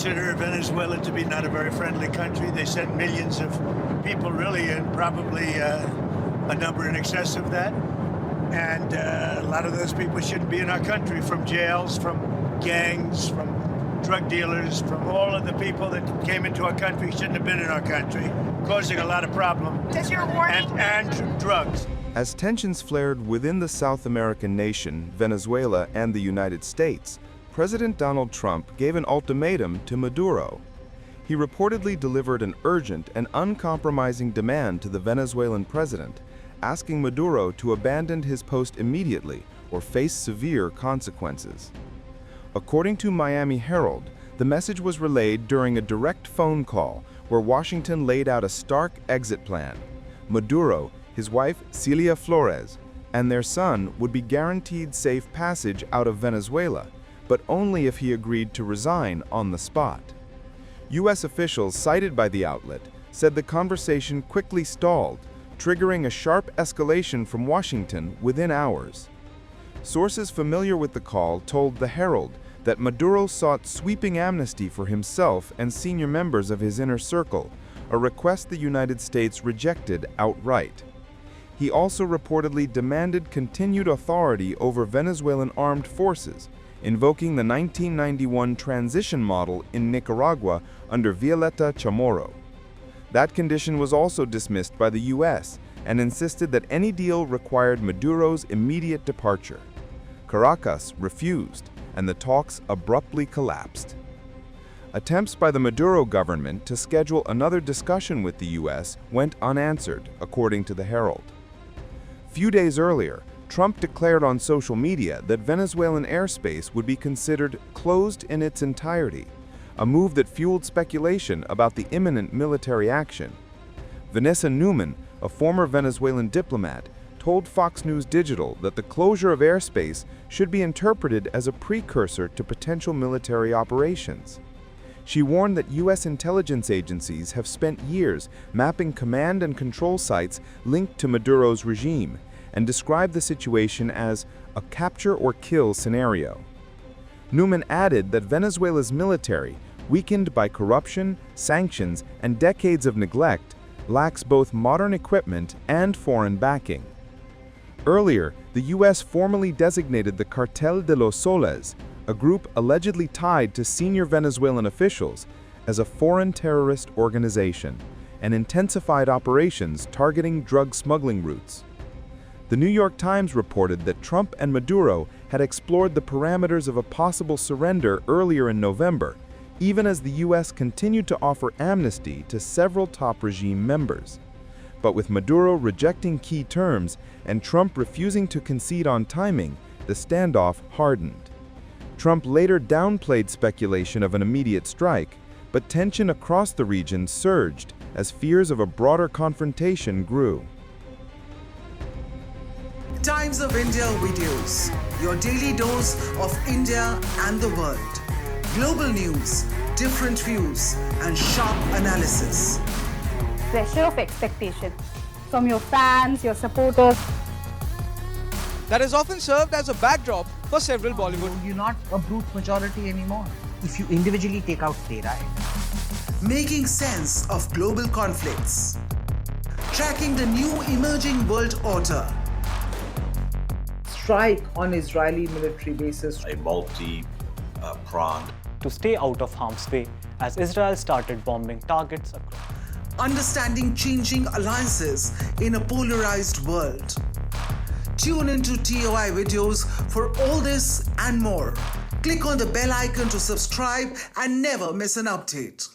consider Venezuela to be not a very friendly country. They sent millions of people, really, and probably a number in excess of that. And a lot of those people shouldn't be in our country, from jails, from gangs, from drug dealers, from all of the people that came into our country shouldn't have been in our country, causing a lot of problems. Does your warning... and drugs. As tensions flared within the South American nation, Venezuela, and the United States, President Donald Trump gave an ultimatum to Maduro. He reportedly delivered an urgent and uncompromising demand to the Venezuelan president, asking Maduro to abandon his post immediately or face severe consequences. According to Miami Herald, the message was relayed during a direct phone call where Washington laid out a stark exit plan. Maduro, his wife Celia Flores, and their son would be guaranteed safe passage out of Venezuela, but only if he agreed to resign on the spot. U.S. officials cited by the outlet said the conversation quickly stalled, triggering a sharp escalation from Washington within hours. Sources familiar with the call told the Herald that Maduro sought sweeping amnesty for himself and senior members of his inner circle, a request the United States rejected outright. He also reportedly demanded continued authority over Venezuelan armed forces, invoking the 1991 transition model in Nicaragua under Violeta Chamorro. That condition was also dismissed by the U.S. and insisted that any deal required Maduro's immediate departure. Caracas refused, and the talks abruptly collapsed. Attempts by the Maduro government to schedule another discussion with the U.S. went unanswered, according to the Herald. Few days earlier, Trump declared on social media that Venezuelan airspace would be considered closed in its entirety, a move that fueled speculation about the imminent military action. Vanessa Newman, a former Venezuelan diplomat, told Fox News Digital that the closure of airspace should be interpreted as a precursor to potential military operations. She warned that U.S. intelligence agencies have spent years mapping command and control sites linked to Maduro's regime, and described the situation as a capture-or-kill scenario. Newman added that Venezuela's military, weakened by corruption, sanctions, and decades of neglect, lacks both modern equipment and foreign backing. Earlier, the U.S. formally designated the Cartel de los Soles, a group allegedly tied to senior Venezuelan officials, as a foreign terrorist organization, and intensified operations targeting drug smuggling routes. The New York Times reported that Trump and Maduro had explored the parameters of a possible surrender earlier in November, even as the U.S. continued to offer amnesty to several top regime members. But with Maduro rejecting key terms and Trump refusing to concede on timing, the standoff hardened. Trump later downplayed speculation of an immediate strike, but tension across the region surged as fears of a broader confrontation grew. Times of India videos, your daily dose of India and the world. Global news, different views, and sharp analysis. Pressure of expectation from your fans, your supporters. That is often served as a backdrop for several Bollywood. You're not a brute majority anymore. If you individually take out their right. Making sense of global conflicts. Tracking the new emerging world order. Strike on Israeli military bases. A multi-pronged. To stay out of harm's way as Israel started bombing targets across. Understanding changing alliances in a polarized world. Tune into TOI videos for all this and more. Click on the bell icon to subscribe and never miss an update.